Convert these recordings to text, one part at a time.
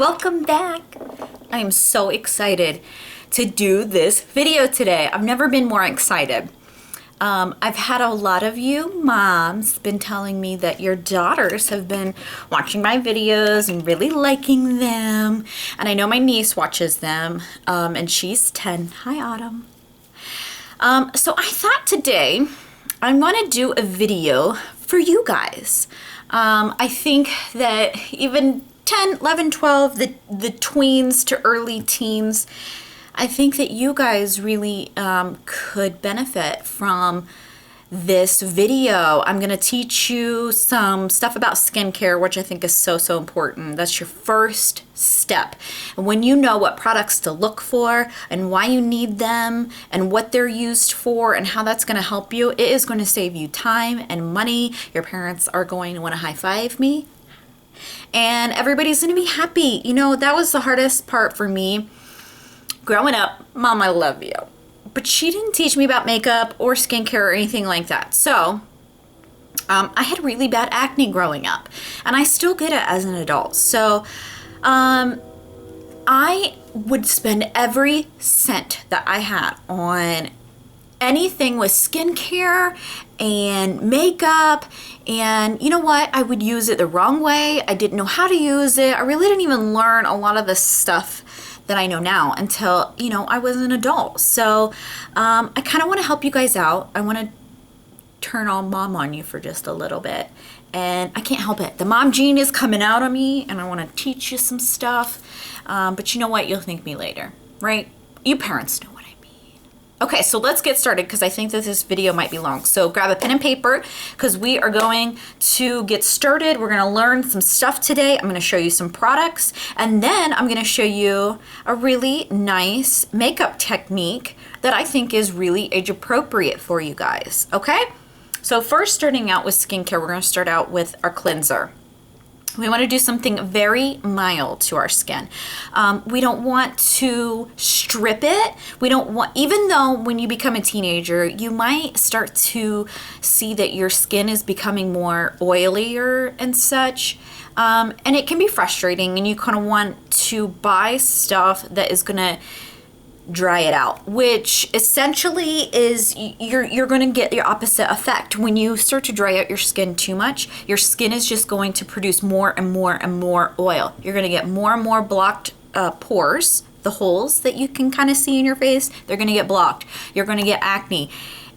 Welcome back. I am so excited to do this video today. I've never been more excited. I've had a lot of you moms been telling me that your daughters have been watching my videos and really liking them. And I know my niece watches them, and she's 10. Hi, Autumn. So I thought today I'm going to do a video for you guys. I think that even 10, 11, 12, the tweens to early teens, I think that you guys really could benefit from this video. I'm going to teach you some stuff about skincare, which I think is so important. That's your first step. And when you know what products to look for and why you need them and what they're used for and how that's going to help you, it is going to save you time and money. Your parents are going to want to high five me. And everybody's going to be happy. You know, that was the hardest part for me growing up. Mom, I love you. But she didn't teach me about makeup or skincare or anything like that. So I had really bad acne growing up. And I still get it as an adult. So I would spend every cent that I had on anything with skincare and makeup, and you know what? I would use it the wrong way. I didn't know how to use it. I really didn't even learn a lot of the stuff that I know now until, you know, I was an adult. So I kind of want to help you guys out. I want to turn on mom on you for just a little bit, and I can't help it. The mom gene is coming out of me, and I want to teach you some stuff. But you know what? You'll thank me later, right? You parents know what I mean. Okay, so let's get started because I think that this video might be long. So grab a pen and paper because we are going to get started. We're going to learn some stuff today. I'm going to show you some products, and then I'm going to show you a really nice makeup technique that I think is really age appropriate for you guys. Okay, so first, starting out with skincare, we're going to start out with our cleanser. We want to do something very mild to our skin. We don't want to strip it. We don't want, even though when you become a teenager, you might start to see that your skin is becoming more oilier and such. And it can be frustrating, and you kind of want to buy stuff that is going to dry it out, which essentially is you're going to get your opposite effect. When you start to dry out your skin too much, your skin is just going to produce more and more and more oil. You're going to get more and more blocked pores. The holes that you can kind of see in your face, they're going to get blocked. You're going to get acne,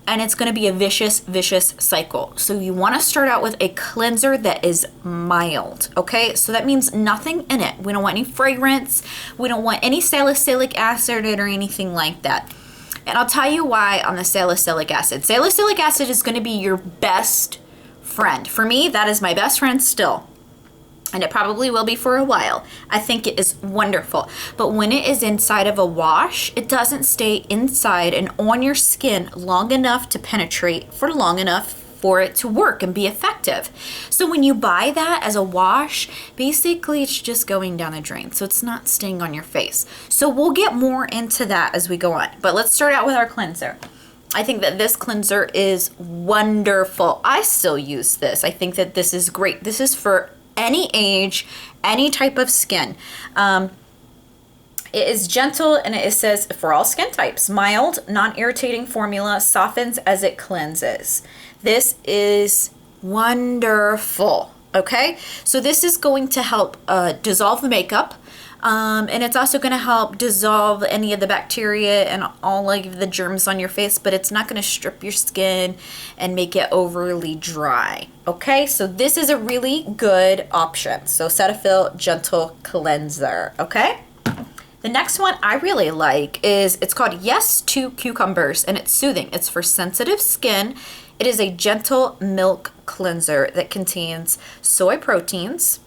and it's going to be a vicious cycle. So you want to start out with a cleanser that is mild, okay? So that means nothing in it. We don't want any fragrance. We don't want any salicylic acid or anything like that. And I'll tell you why on the salicylic acid. Salicylic acid is going to be your best friend. For me, that is my best friend still. And it probably will be for a while. I think it is wonderful. But when it is inside of a wash, it doesn't stay inside and on your skin long enough to penetrate for long enough for it to work and be effective. So when you buy that as a wash, basically it's just going down the drain. So it's not staying on your face. So we'll get more into that as we go on. But let's start out with our cleanser. I think that this cleanser is wonderful. I still use this. I think that this is great. This is for any age, any type of skin. It is gentle, and it says for all skin types. Mild, non-irritating formula, softens as it cleanses. This is wonderful. Okay, so this is going to help dissolve the makeup. And it's also going to help dissolve any of the bacteria and all of the germs on your face, but it's not going to strip your skin and make it overly dry. Okay, so this is a really good option. So Cetaphil Gentle Cleanser. Okay, the next one I really like is, it's called Yes to Cucumbers, and it's soothing. It's for sensitive skin. It is a gentle milk cleanser that contains soy proteins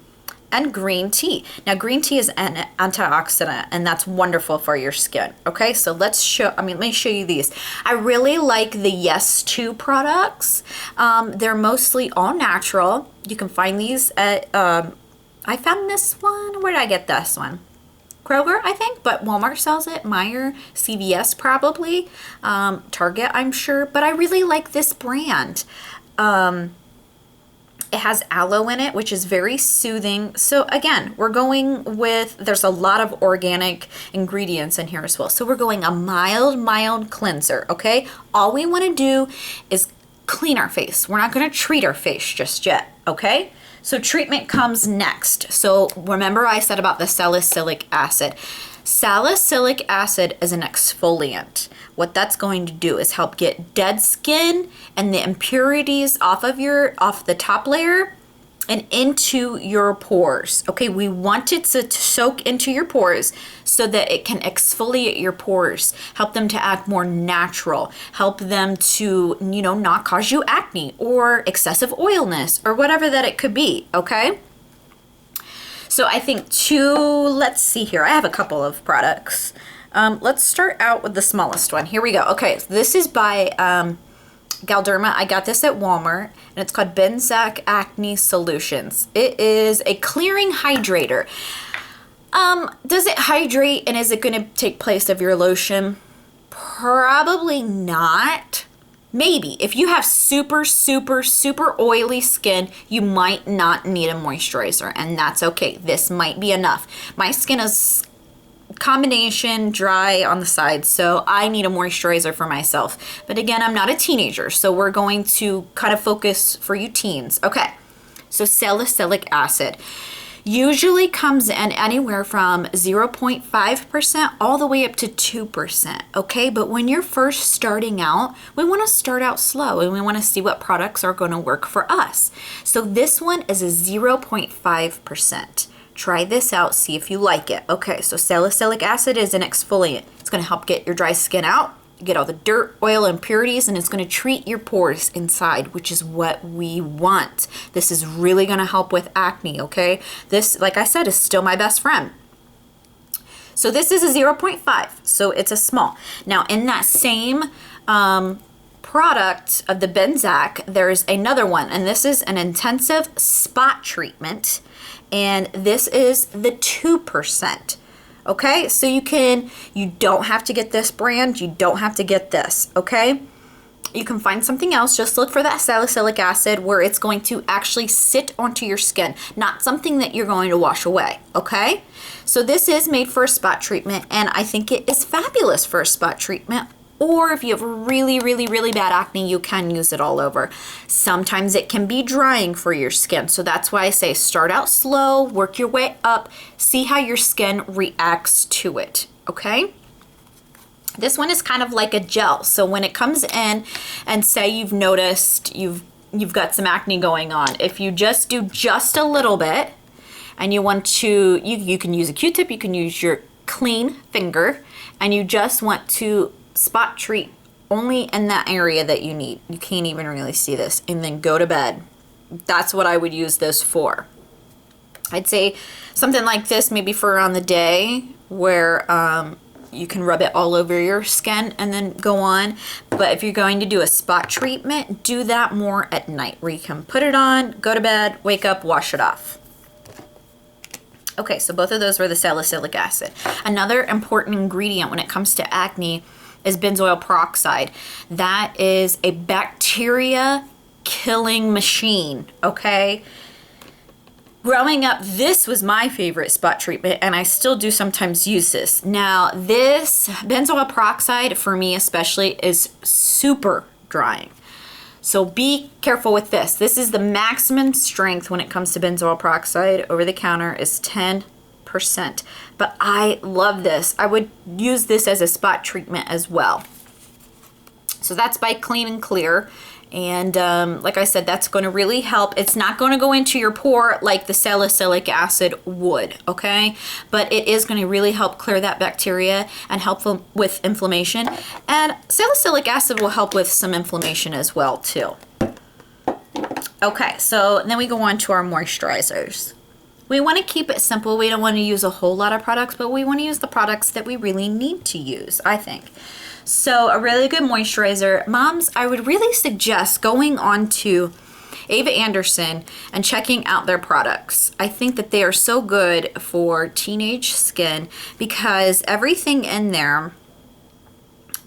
and green tea. Now, green tea is an antioxidant, and that's wonderful for your skin. Okay, so let me show you these. I really like the Yes To products. They're mostly all natural. You can find these at, I found this one, where did I get this one? Kroger, I think, but Walmart sells it. Meijer, CVS probably, Target, I'm sure, but I really like this brand. It has aloe in it, which is very soothing. So again, we're going with, there's a lot of organic ingredients in here as well. So we're going a mild cleanser, okay? All we want to do is clean our face. We're not going to treat our face just yet, okay? So treatment comes next. So remember I said about the salicylic acid. Salicylic acid is an exfoliant. What that's going to do is help get dead skin and the impurities off the top layer and into your pores. Okay, we want it to soak into your pores so that it can exfoliate your pores, help them to act more natural, help them to, not cause you acne or excessive oiliness or whatever that it could be, okay? So I think let's see here. I have a couple of products. Let's start out with the smallest one. Here we go. Okay, so this is by Galderma. I got this at Walmart, and it's called Benzac Acne Solutions. It is a clearing hydrator. Does it hydrate, and is it going to take place of your lotion? Probably not. Maybe. If you have super oily skin, you might not need a moisturizer, and that's okay. This might be enough. My skin is combination dry on the sides, so I need a moisturizer for myself. But again, I'm not a teenager, so we're going to kind of focus for you teens. Okay, so salicylic acid usually comes in anywhere from 0.5% all the way up to 2%, okay? But when you're first starting out, we want to start out slow and we want to see what products are going to work for us. So this one is a 0.5%. Try this out, see if you like it. Okay, so salicylic acid is an exfoliant. It's going to help get your dry skin out, get all the dirt, oil, impurities, and it's going to treat your pores inside, which is what we want. This is really going to help with acne, okay? This, like I said, is still my best friend. So this is a 0.5, so it's a small. Now, in that same product of the Benzac, there's another one, and this is an intensive spot treatment, and this is the 2%. Okay, so you don't have to get this brand, you don't have to get this, okay? You can find something else. Just look for that salicylic acid where it's going to actually sit onto your skin, not something that you're going to wash away, okay? So this is made for a spot treatment, and I think it is fabulous for a spot treatment. Or if you have really bad acne, you can use it all over. Sometimes it can be drying for your skin. So that's why I say start out slow, work your way up, see how your skin reacts to it, okay? This one is kind of like a gel. So when it comes in and say you've noticed you've got some acne going on, if you just do just a little bit and you want to, you can use a Q-tip, you can use your clean finger, and you just want to spot treat only in that area that you need. You can't even really see this, and then go to bed. That's what I would use this for. I'd say something like this maybe for around the day where you can rub it all over your skin and then go on. But if you're going to do a spot treatment, do that more at night where you can put it on, go to bed, wake up, wash it off. Okay, so both of those were the salicylic acid. Another important ingredient when it comes to acne is benzoyl peroxide. That is a bacteria killing machine, okay? Growing up, this was my favorite spot treatment, and I still do sometimes use this. Now, this benzoyl peroxide, for me especially, is super drying. So be careful with this. This is the maximum strength when it comes to benzoyl peroxide over the counter is 10%. But I love this. I would use this as a spot treatment as well. So that's by Clean and Clear. And like I said, that's going to really help. It's not going to go into your pore like the salicylic acid would, okay? But it is going to really help clear that bacteria and help with inflammation. And salicylic acid will help with some inflammation as well, too. Okay, so then we go on to our moisturizers. We want to keep it simple. We don't want to use a whole lot of products, but we want to use the products that we really need to use, I think. So a really good moisturizer. Moms, I would really suggest going on to Ava Anderson and checking out their products. I think that they are so good for teenage skin because everything in there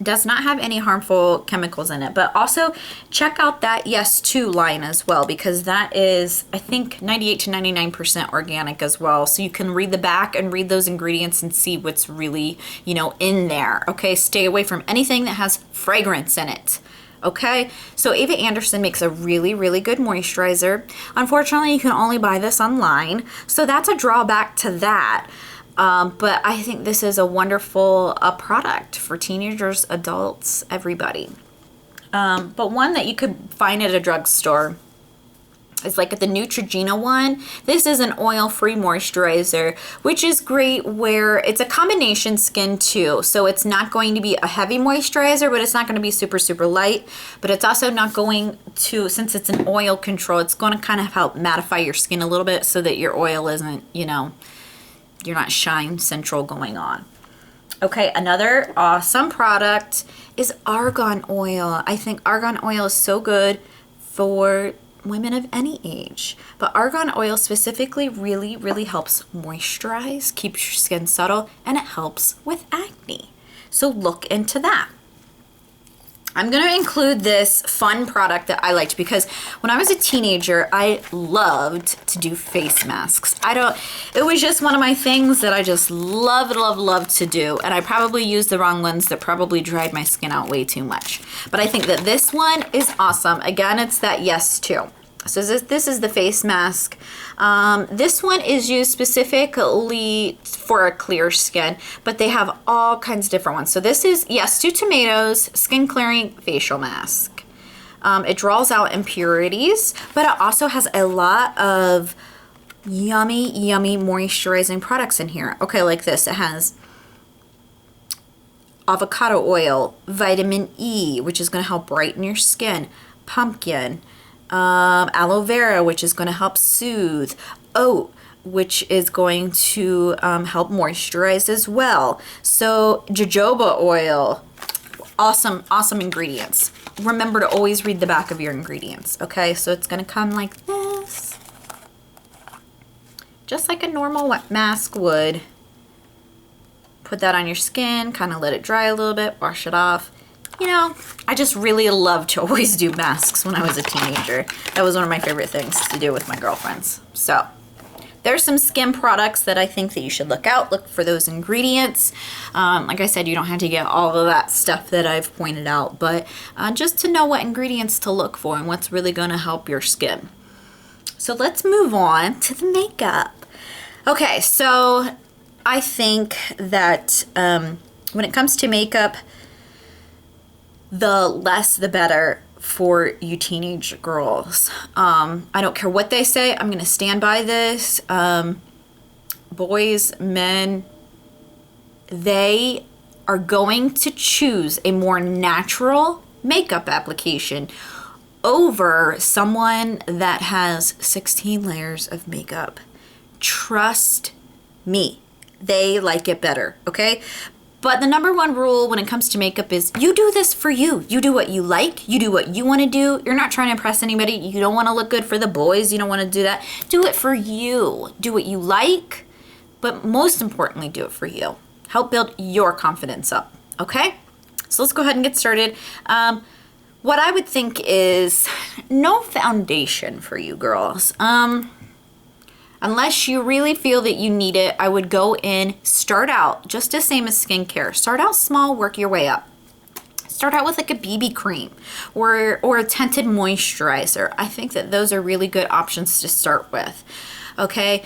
Does not have any harmful chemicals in it, but also check out that Yes To line as well, because that is, I think, 98 to 99% organic as well. So you can read the back and read those ingredients and see what's really, you know, in there. Okay, stay away from anything that has fragrance in it. Okay, so Ava Anderson makes a really, really good moisturizer. Unfortunately, you can only buy this online, so that's a drawback to that. But I think this is a wonderful product for teenagers, adults, everybody. But one that you could find at a drugstore is like the Neutrogena one. This is an oil-free moisturizer, which is great where it's a combination skin too. So it's not going to be a heavy moisturizer, but it's not going to be super, super light. But it's also not going to, since it's an oil control, it's going to kind of help mattify your skin a little bit so that your oil isn't, you know, you're not shine central going on. Okay, another awesome product is argan oil. I think argan oil is so good for women of any age. But argan oil specifically really, really helps moisturize, keeps your skin subtle, and it helps with acne. So look into that. I'm going to include this fun product that I liked because when I was a teenager, I loved to do face masks. It was just one of my things that I just loved to do. And I probably used the wrong ones that probably dried my skin out way too much. But I think that this one is awesome. Again, it's that Yes To. So this is the face mask. This one is used specifically for a clear skin, but they have all kinds of different ones. So this is Yes To Tomatoes Skin Clearing Facial Mask. It draws out impurities, but it also has a lot of yummy, yummy moisturizing products in here. Okay, like this. It has avocado oil, vitamin E, which is going to help brighten your skin, pumpkin, aloe vera, which is going to help soothe, oat, which is going to help moisturize as well. So jojoba oil, awesome ingredients. Remember to always read the back of your ingredients. Okay, so it's going to come like this, just like a normal mask would. Put that on your skin, kind of let it dry a little bit, wash it off. You know, I just really loved to always do masks when I was a teenager. That was one of my favorite things to do with my girlfriends. So there's some skin products that I think that you should look out. Look for those ingredients. Like I said, you don't have to get all of that stuff that I've pointed out, but just to know what ingredients to look for and what's really going to help your skin. So let's move on to the makeup. Okay, so I think that when it comes to makeup, the less the better for you teenage girls. I don't care what they say. I'm going to stand by this. Boys, men, they are going to choose a more natural makeup application over someone that has 16 layers of makeup. Trust me, they like it better, okay? But the number one rule when it comes to makeup is you do this for you. You do what you like. You do what you want to do. You're not trying to impress anybody. You don't want to look good for the boys. You don't want to do that. Do it for you. Do what you like, but most importantly, do it for you. Help build your confidence up, okay? So let's go ahead and get started. What I would think is no foundation for you girls. Unless you really feel that you need it, I would go in, start out just the same as skincare. Start out small, work your way up. Start out with like a BB cream or a tinted moisturizer. I think that those are really good options to start with, okay?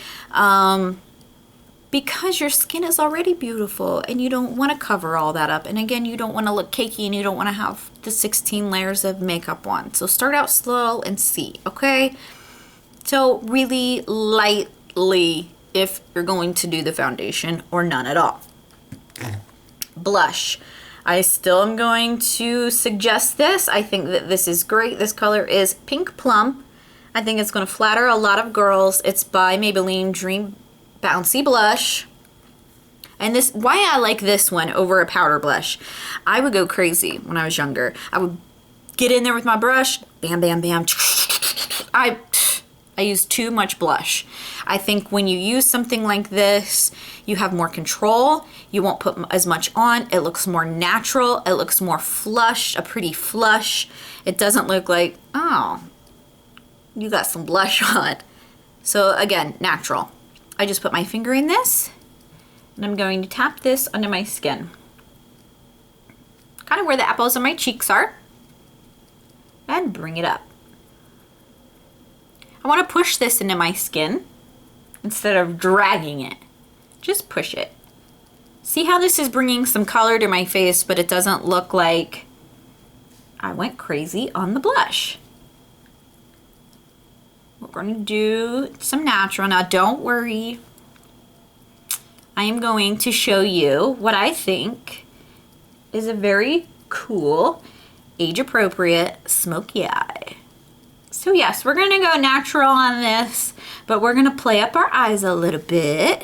Because your skin is already beautiful and you don't want to cover all that up. And again, you don't want to look cakey and you don't want to have the 16 layers of makeup on. So start out slow and see, okay? So really lightly if you're going to do the foundation or none at all. Blush. I still am going to suggest this. I think that this is great. This color is Pink Plum. I think it's going to flatter a lot of girls. It's by Maybelline Dream Bouncy Blush. And this, why I like this one over a powder blush. I would go crazy when I was younger. I would get in there with my brush, bam, bam, bam. I used too much blush. I think when you use something like this, you have more control. You won't put as much on. It looks more natural. It looks more flush, a pretty flush. It doesn't look like, oh, you got some blush on. So again, natural. I just put my finger in this and I'm going to tap this under my skin. Kind of where the apples of my cheeks are. And bring it up. I want to push this into my skin instead of dragging it. Just push it. See how this is bringing some color to my face, but it doesn't look like I went crazy on the blush. We're going to do some natural. Now don't worry. I am going to show you what I think is a very cool, age-appropriate smoky eye. So yes, we're gonna go natural on this, but we're gonna play up our eyes a little bit.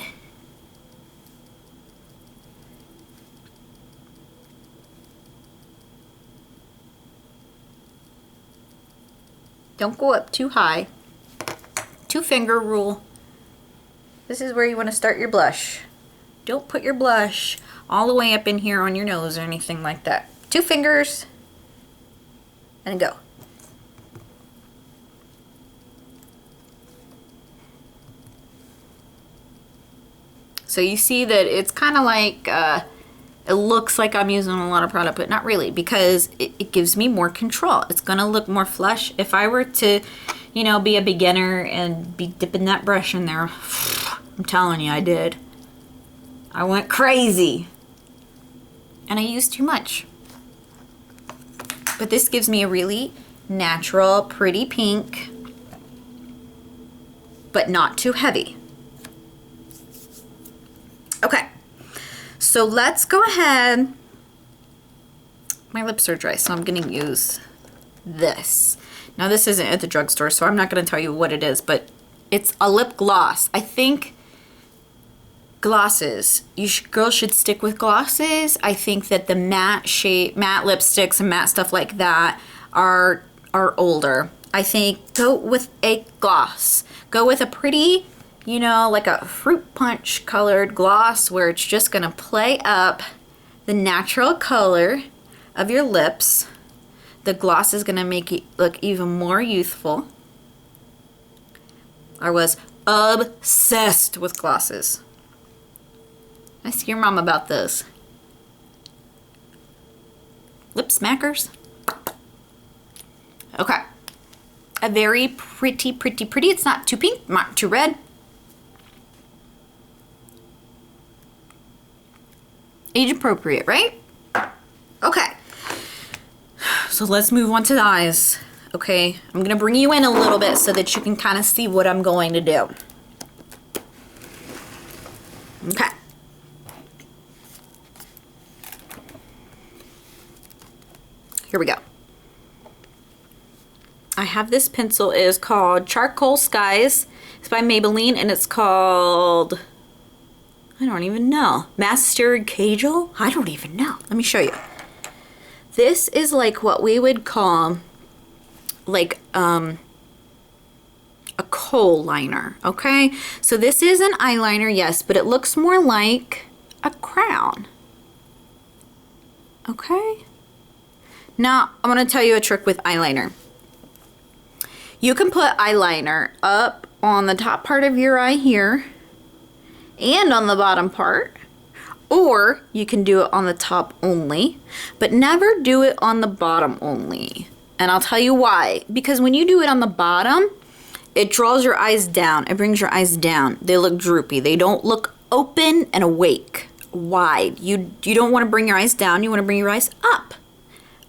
Don't go up too high. 2-finger rule. This is where you wanna start your blush. Don't put your blush all the way up in here on your nose or anything like that. 2 fingers and go. So you see that it's kind of like, it looks like I'm using a lot of product, but not really, because it gives me more control. It's gonna look more flush. If I were to, you know, be a beginner and be dipping that brush in there, I'm telling you, I did. I went crazy. And I used too much. But this gives me a really natural, pretty pink, but not too heavy. Okay, so let's go ahead. My lips are dry, so I'm gonna use this. Now this isn't at the drugstore, so I'm not gonna tell you what it is, but it's a lip gloss. I think glosses, girls should stick with glosses. I think that the matte lipsticks and matte stuff like that are older. I think go with a gloss. Go with a pretty, you know, like a fruit punch colored gloss where it's just gonna play up the natural color of your lips. The gloss is gonna make it look even more youthful. I was obsessed with glosses. Ask your mom about those. Lip smackers. Okay. A very pretty. It's not too pink, not too red. Age appropriate, right? Okay. So let's move on to the eyes. Okay. I'm gonna bring you in a little bit so that you can kind of see what I'm going to do. Okay. Here we go. I have this pencil. It is called Charcoal Skies. It's by Maybelline and it's called, I don't even know. Mastered Cajal? I don't even know. Let me show you. This is like what we would call like a kohl liner, okay? So this is an eyeliner, yes, but it looks more like a crown. Okay? Now, I'm going to tell you a trick with eyeliner. You can put eyeliner up on the top part of your eye here and on the bottom part, or you can do it on the top only, but never do it on the bottom only. And I'll tell you why. Because when you do it on the bottom, it draws your eyes down. It brings your eyes down. They look droopy. They don't look open and awake, wide. You don't want to bring your eyes down. You want to bring your eyes up.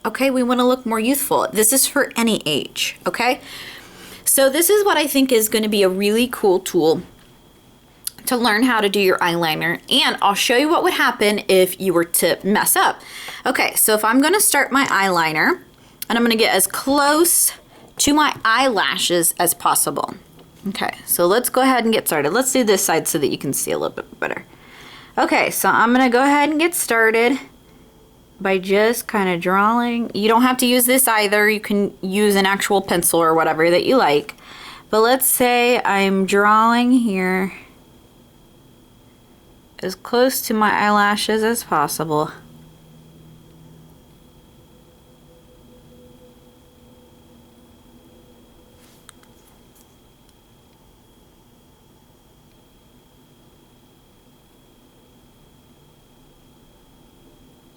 Okay, we want to look more youthful. This is for any age, okay? So this is what I think is going to be a really cool tool to learn how to do your eyeliner. And I'll show you what would happen if you were to mess up. Okay, so if I'm going to start my eyeliner, and I'm going to get as close to my eyelashes as possible. Okay, so let's go ahead and get started. Let's do this side so that you can see a little bit better. Okay, so I'm going to go ahead and get started by just kind of drawing. You don't have to use this either. You can use an actual pencil or whatever that you like. But let's say I'm drawing here as close to my eyelashes as possible.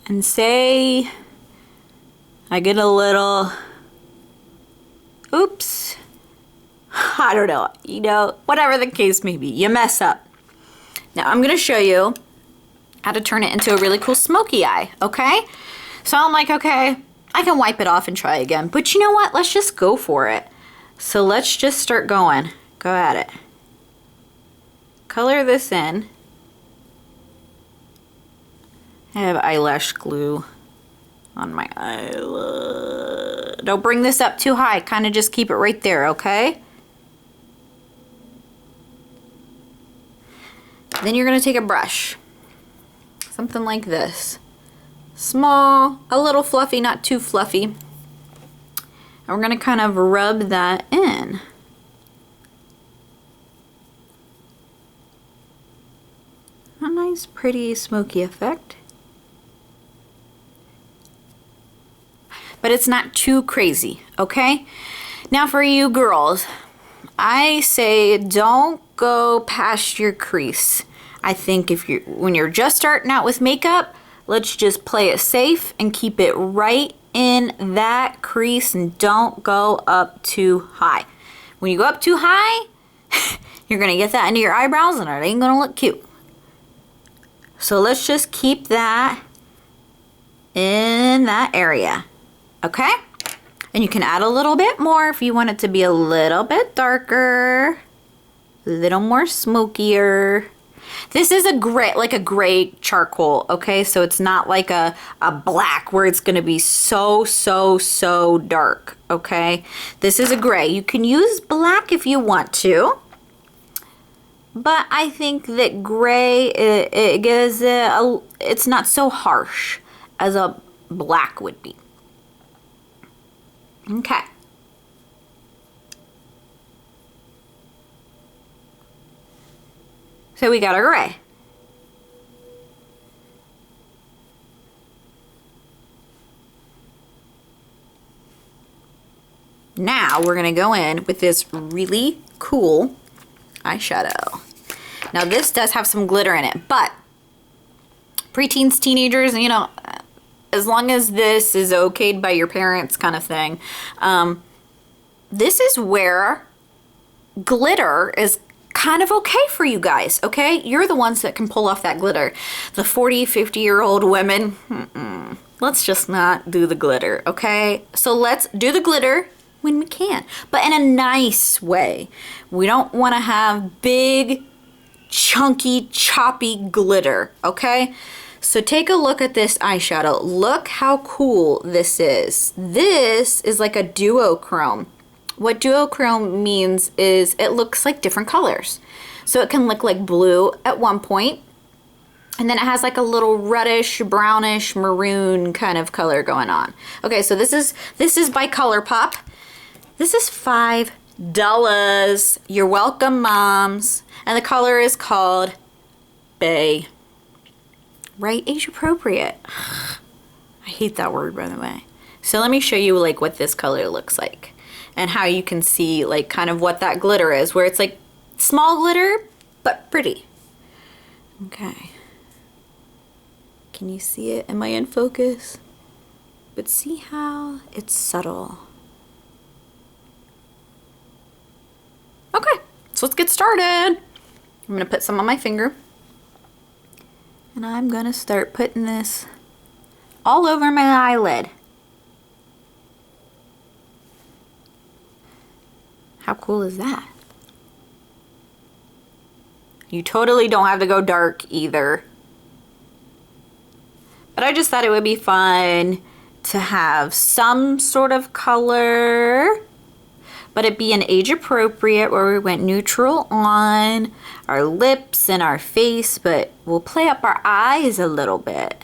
And say I get a little, oops, I don't know, you know, whatever the case may be, you mess up. Now I'm gonna show you how to turn it into a really cool smoky eye, okay? So I'm like, okay, I can wipe it off and try again, but you know what? Let's just go for it. So let's just start going. Go at it. Color this in. I have eyelash glue on my eyelid. Don't bring this up too high. Kind of just keep it right there, okay? Then you're going to take a brush. Something like this. Small, a little fluffy, not too fluffy. And we're going to kind of rub that in. A nice, pretty, smoky effect. But it's not too crazy, okay? Now for you girls, I say don't go past your crease. I think when you're just starting out with makeup, let's just play it safe and keep it right in that crease and don't go up too high. When you go up too high, you're gonna get that into your eyebrows and it ain't gonna look cute. So let's just keep that in that area. Okay? And you can add a little bit more if you want it to be a little bit darker, a little more smokier. This is a gray, like a gray charcoal, okay? So it's not like a black where it's gonna be so dark, okay? This is a gray. You can use black if you want to, but I think that gray, it gives it it's not so harsh as a black would be. Okay. So we got our gray. Now we're gonna go in with this really cool eyeshadow. Now this does have some glitter in it, but preteens, teenagers, you know, as long as this is okayed by your parents kind of thing, this is where glitter is kind of okay for you guys, okay? You're the ones that can pull off that glitter. The 40, 50-year-old women, let's just not do the glitter, okay? So let's do the glitter when we can, but in a nice way. We don't want to have big, chunky, choppy glitter, okay? So take a look at this eyeshadow. Look how cool this is. This is like a duochrome. What duochrome means is it looks like different colors. So it can look like blue at one point, and then it has like a little reddish, brownish, maroon kind of color going on. Okay, so this is by ColourPop. This is $5. You're welcome, moms. And the color is called Bay. Right, age appropriate. I hate that word, by the way. So let me show you like what this color looks like and how you can see like kind of what that glitter is, where it's like small glitter, but pretty. Okay. Can you see it? Am I in focus? But see how it's subtle. Okay, so let's get started. I'm gonna put some on my finger. And I'm gonna start putting this all over my eyelid. How cool is that? You totally don't have to go dark either. But I just thought it would be fun to have some sort of color, but it be an age appropriate where we went neutral on our lips and our face, but we'll play up our eyes a little bit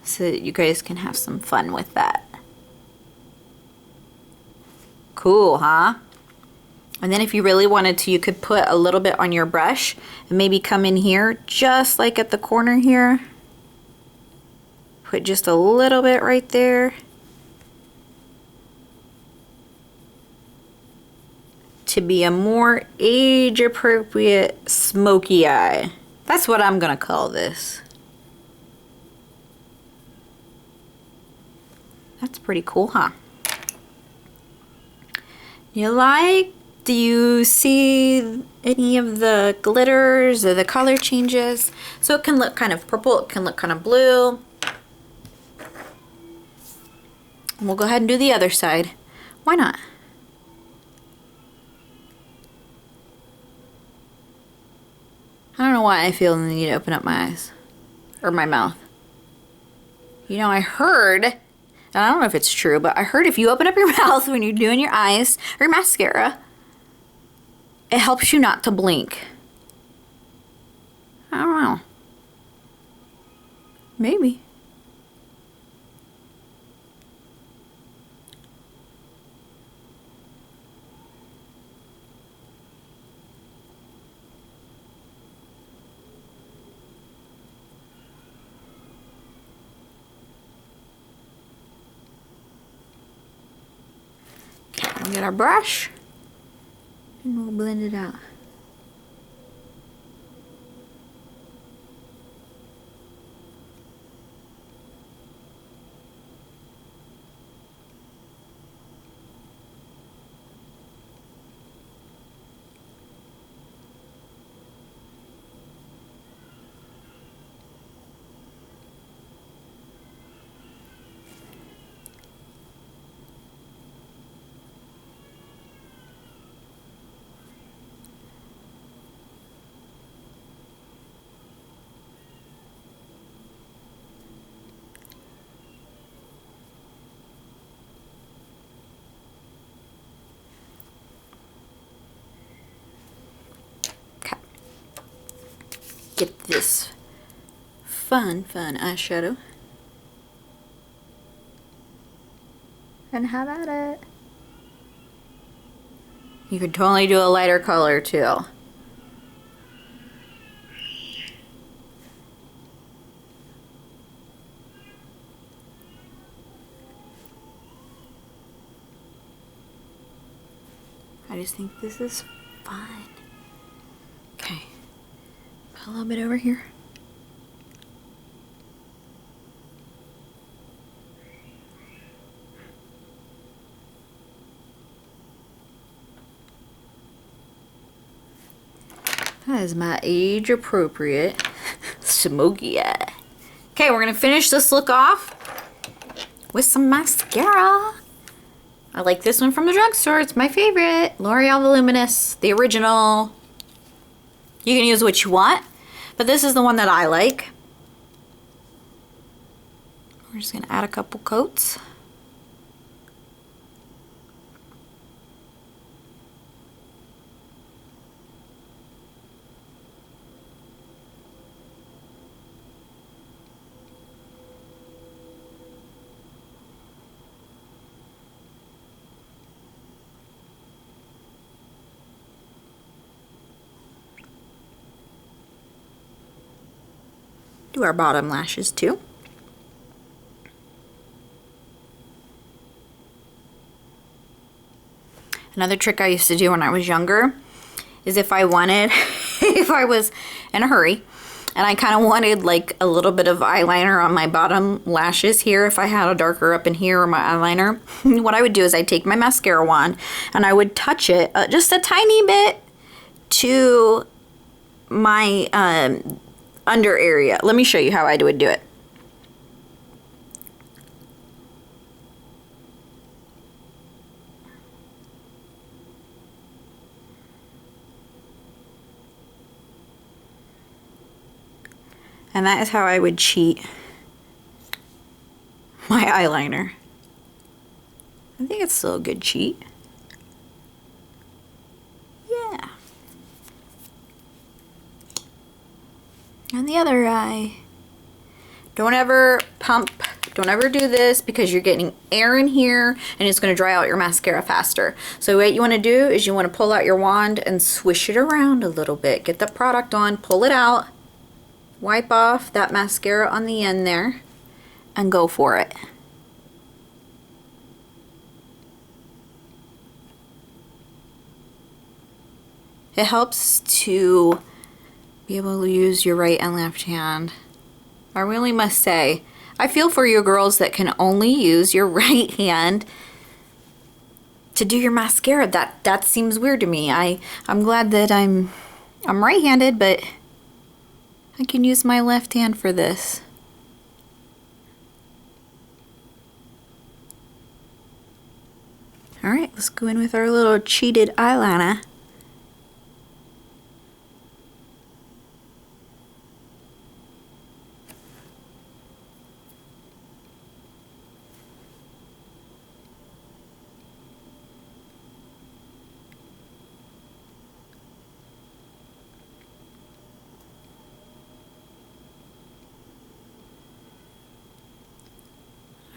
so that you guys can have some fun with that. Cool, huh? And then if you really wanted to, you could put a little bit on your brush and maybe come in here, just like at the corner here. Put just a little bit right there. To be a more age-appropriate smoky eye. That's what I'm gonna call this. That's pretty cool, huh? Do you see any of the glitters or the color changes? So it can look kind of purple, it can look kind of blue. And we'll go ahead and do the other side. Why not? I don't know why I feel the need to open up my eyes. Or my mouth. You know, I heard, and I don't know if it's true, but I heard if you open up your mouth when you're doing your eyes or mascara, it helps you not to blink. I don't know. Maybe. We'll get our brush and we'll blend it out. Get this fun eyeshadow. And how about it? You could totally do a lighter color too. I just think this is fun. Okay. A little bit over here. That is my age-appropriate smoky eye. Okay, we're gonna finish this look off with some mascara. I like this one from the drugstore. It's my favorite. L'Oreal Voluminous, the original. You can use what you want, but this is the one that I like. We're just gonna add a couple coats. Do our bottom lashes too. Another trick I used to do when I was younger is if I wanted, if I was in a hurry and I kind of wanted like a little bit of eyeliner on my bottom lashes here, if I had a darker up in here or my eyeliner, what I would do is I'd take my mascara wand and I would touch it just a tiny bit to my under area. Let me show you how I would do it. And that is how I would cheat my eyeliner. I think it's still a good cheat. Yeah. And the other eye. Don't ever pump Don't ever do this because you're getting air in here and it's going to dry out your mascara faster. So what you want to do is you want to pull out your wand and swish it around a little bit. Get the product on, pull it out, wipe off that mascara on the end there, and go for it. It helps to be able to use your right and left hand. I really must say, I feel for you girls that can only use your right hand to do your mascara. That seems weird to me. I'm glad that I'm right-handed, but I can use my left hand for this. All right, let's go in with our little cheated eyeliner.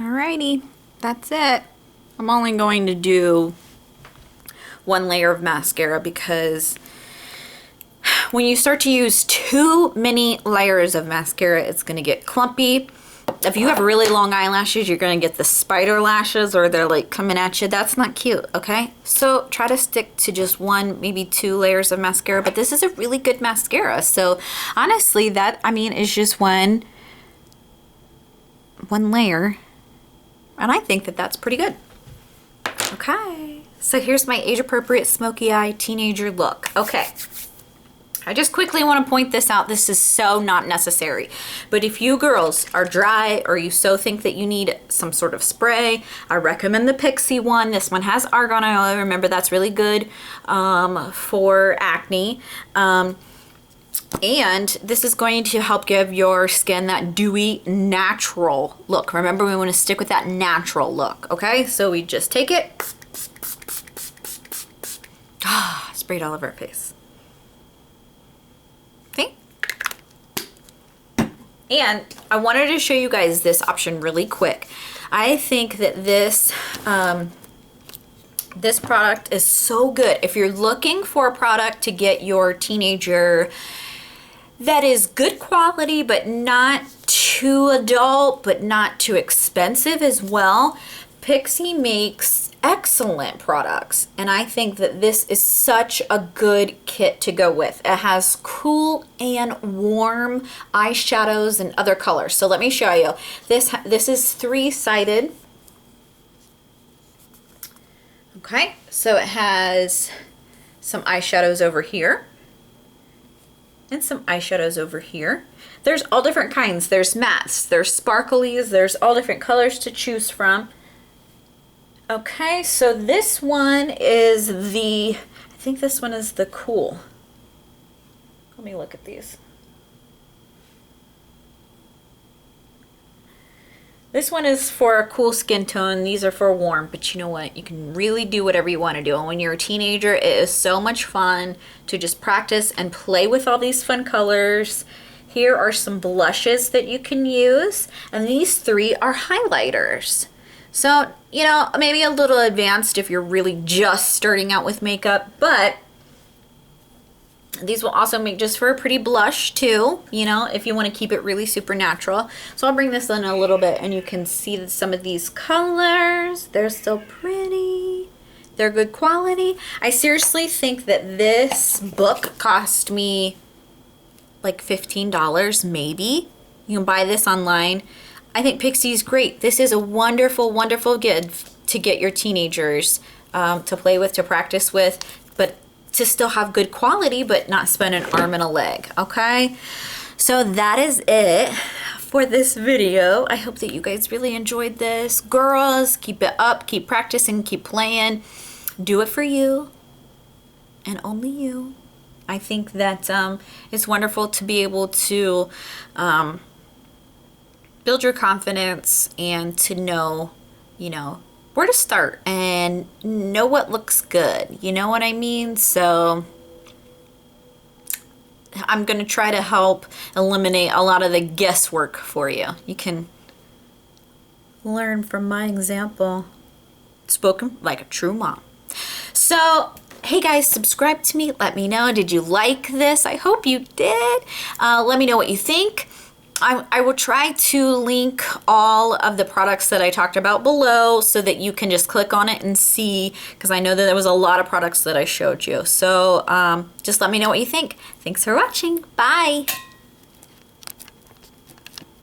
Alrighty, that's it. I'm only going to do one layer of mascara because when you start to use too many layers of mascara, it's going to get clumpy. If you have really long eyelashes, you're going to get the spider lashes, or they're like coming at you. That's not cute, okay? So try to stick to just one, maybe 2 layers of mascara, but this is a really good mascara. So honestly, that, I mean, is just one layer. And I think that that's pretty good. Okay, so here's my age-appropriate smoky eye teenager look. Okay, I just quickly want to point this out. This is so not necessary. But if you girls are dry or you so think that you need some sort of spray, I recommend the Pixie one. This one has argan oil. Remember, that's really good for acne. And this is going to help give your skin that dewy, natural look. Remember, we want to stick with that natural look, okay? So we just take it, spray it all over our face. Okay? And I wanted to show you guys this option really quick. I think that this product is so good. If you're looking for a product to get your teenager that is good quality, but not too adult, but not too expensive as well, Pixie makes excellent products. And I think that this is such a good kit to go with. It has cool and warm eyeshadows and other colors. So let me show you. This is 3-sided. Okay, so it has some eyeshadows over here. And some eyeshadows over here. There's all different kinds. There's mattes, there's sparklies, there's all different colors to choose from. Okay, so this one is I think this one is the cool. Let me look at these. This one is for a cool skin tone. These are for warm, but you know what? You can really do whatever you want to do. And when you're a teenager, it is so much fun to just practice and play with all these fun colors. Here are some blushes that you can use. And these 3 are highlighters. So, you know, maybe a little advanced if you're really just starting out with makeup, but these will also make just for a pretty blush too, you know, if you want to keep it really super natural. So I'll bring this in a little bit and you can see some of these colors. They're so pretty. They're good quality. I seriously think that this book cost me like $15 maybe. You can buy this online. I think Pixie's great. This is a wonderful, wonderful gift to get your teenagers to play with, to practice with, but to still have good quality, but not spend an arm and a leg, okay? So that is it for this video. I hope that you guys really enjoyed this. Girls, keep it up, keep practicing, keep playing. Do it for you and only you. I think that it's wonderful to be able to build your confidence and to know, you know, where to start and know what looks good. You know what I mean? So I'm going to try to help eliminate a lot of the guesswork for you. You can learn from my example. Spoken like a true mom. So, hey guys, subscribe to me. Let me know. Did you like this? I hope you did. Let me know what you think. I will try to link all of the products that I talked about below so that you can just click on it and see, because I know that there was a lot of products that I showed you. So just let me know what you think. Thanks for watching. Bye.